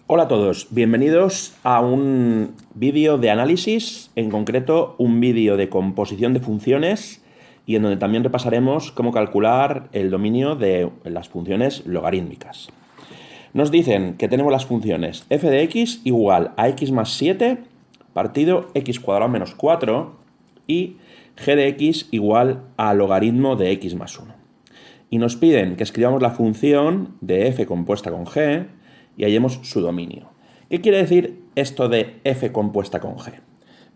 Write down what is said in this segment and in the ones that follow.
Hola a todos, bienvenidos a un vídeo de análisis, en concreto un vídeo de composición de funciones y en donde también repasaremos cómo calcular el dominio de las funciones logarítmicas. Nos dicen que tenemos las funciones f de x igual a x más 7 partido x cuadrado menos 4 y g de x igual a logaritmo de x más 1. Y nos piden que escribamos la función de f compuesta con g y hallemos su dominio. ¿Qué quiere decir esto de f compuesta con g?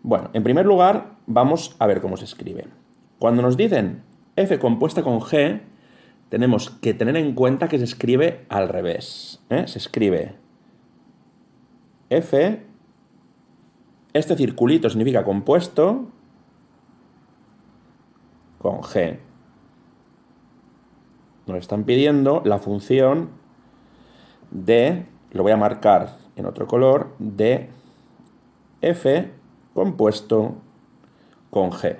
Bueno, en primer lugar, vamos a ver cómo se escribe. Cuando nos dicen f compuesta con g, tenemos que tener en cuenta que se escribe al revés. Se escribe f, este circulito significa compuesto, con g. Nos están pidiendo la función de, lo voy a marcar en otro color, de f compuesto con g.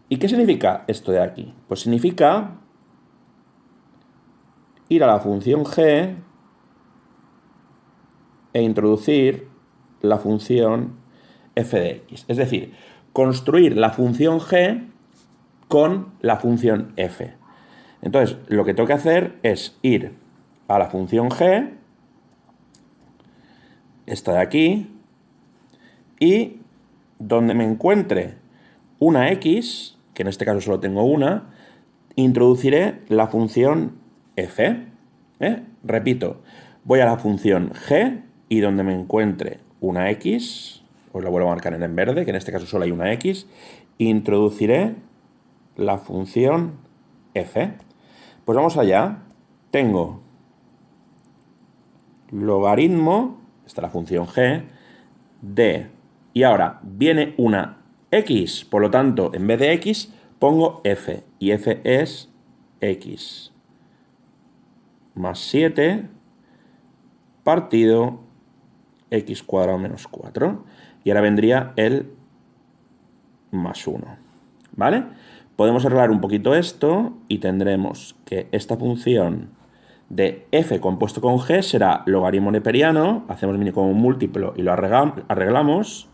¿Y qué significa esto de aquí? Pues significa ir a la función g e introducir la función f de x. Es decir, construir la función g con la función f. Entonces, lo que tengo que hacer es ir a la función g, esta de aquí, y donde me encuentre una x, que en este caso solo tengo una, introduciré la función f. Repito, voy a la función g y donde me encuentre una x, os la vuelvo a marcar en verde, que en este caso solo hay una x, introduciré la función f. Pues vamos allá. Tengo logaritmo, esta es la función g, de, y ahora viene una x, por lo tanto, en vez de x, pongo f, y f es x más 7 partido x cuadrado menos 4. Y ahora vendría el más 1, ¿vale? Podemos arreglar un poquito esto y tendremos que esta función de f compuesto con g será logaritmo neperiano, hacemos mínimo como un múltiplo y lo arreglamos,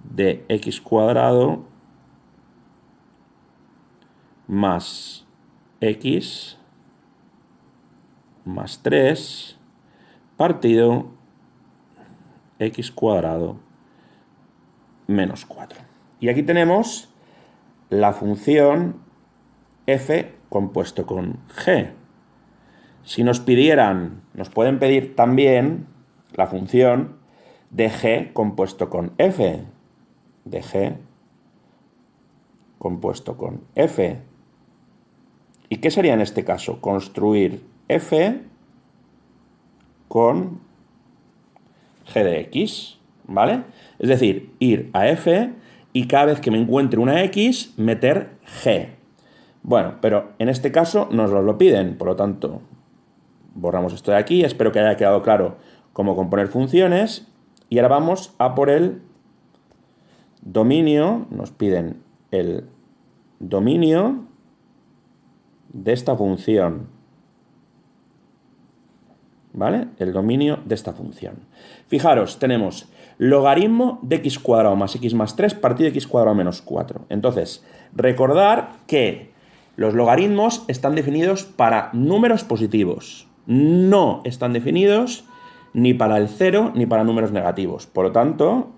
de x cuadrado más x más 3 partido x cuadrado menos 4. Y aquí tenemos la función f compuesto con g. Si nos pidieran, nos pueden pedir también la función de g compuesto con f, de g compuesto con f. ¿Y qué sería en este caso? Construir f con g de x, ¿vale? Es decir, ir a f y cada vez que me encuentre una x, meter g. Bueno, pero en este caso nos lo piden, por lo tanto, borramos esto de aquí. Espero que haya quedado claro cómo componer funciones. Y ahora vamos a por el dominio. Nos piden el dominio de esta función, ¿vale? El dominio de esta función. Fijaros, tenemos logaritmo de x cuadrado más x más 3 partido de x cuadrado menos 4. Entonces, recordar que los logaritmos están definidos para números positivos. No están definidos ni para el 0 ni para números negativos. Por lo tanto,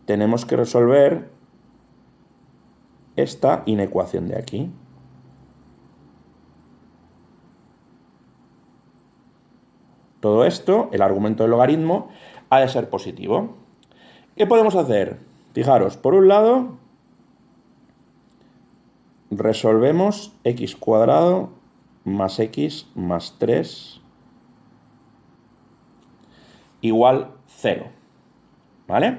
tenemos que resolver esta inecuación de aquí. Todo esto, el argumento del logaritmo, ha de ser positivo. ¿Qué podemos hacer? Fijaros, por un lado, resolvemos x cuadrado más x más 3 igual 0, ¿vale?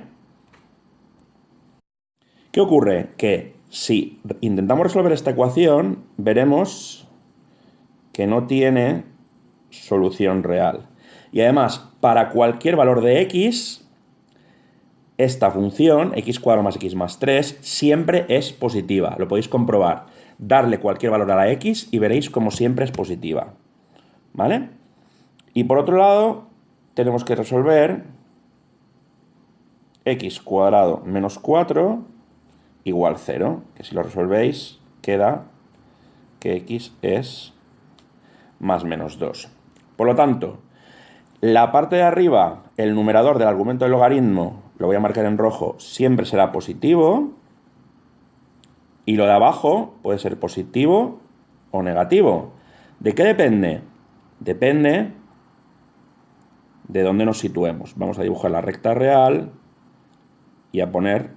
¿Qué ocurre? Que si intentamos resolver esta ecuación, veremos que no tiene solución real. Y además, para cualquier valor de x, esta función, x cuadrado más x más 3, siempre es positiva. Lo podéis comprobar. Darle cualquier valor a la x y veréis como siempre es positiva, ¿vale? Y por otro lado, tenemos que resolver x cuadrado menos 4 igual 0, que si lo resolvéis queda que x es más menos 2. Por lo tanto, la parte de arriba, el numerador del argumento del logaritmo, lo voy a marcar en rojo, siempre será positivo, y lo de abajo puede ser positivo o negativo. ¿De qué depende? Depende de dónde nos situemos. Vamos a dibujar la recta real y a poner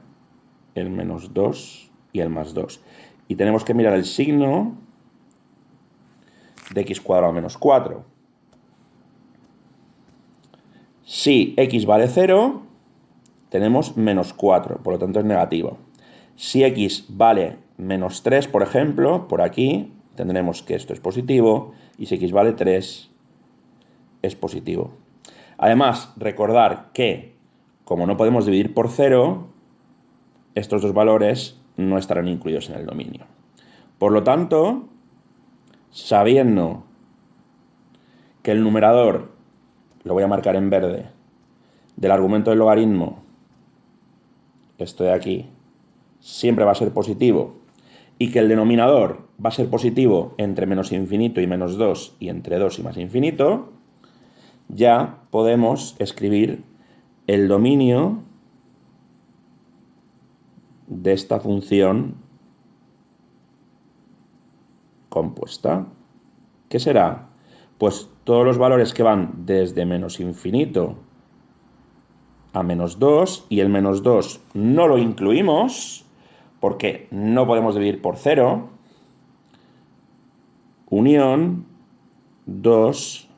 el menos 2 y el más 2. Y tenemos que mirar el signo de x cuadrado menos 4. Si x vale 0, tenemos menos 4, por lo tanto es negativo. Si x vale menos 3, por ejemplo, por aquí, tendremos que esto es positivo, y si x vale 3, es positivo. Además, recordar que, como no podemos dividir por 0, estos dos valores no estarán incluidos en el dominio. Por lo tanto, sabiendo que el numerador, lo voy a marcar en verde, del argumento del logaritmo, esto de aquí, siempre va a ser positivo, y que el denominador va a ser positivo entre menos infinito y menos 2 y entre 2 y más infinito, ya podemos escribir el dominio de esta función compuesta. ¿Qué será? Pues todos los valores que van desde menos infinito a menos 2, y el menos 2 no lo incluimos porque no podemos dividir por 0, unión 2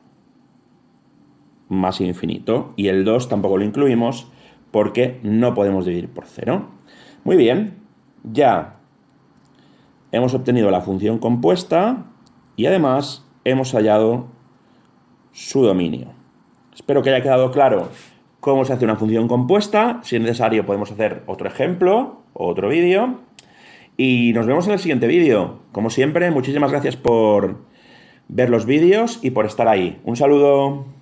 más infinito, y el 2 tampoco lo incluimos porque no podemos dividir por 0. Muy bien, ya hemos obtenido la función compuesta y además hemos hallado su dominio. Espero que haya quedado claro cómo se hace una función compuesta. Si es necesario podemos hacer otro ejemplo o otro vídeo. Y nos vemos en el siguiente vídeo. Como siempre, muchísimas gracias por ver los vídeos y por estar ahí. Un saludo.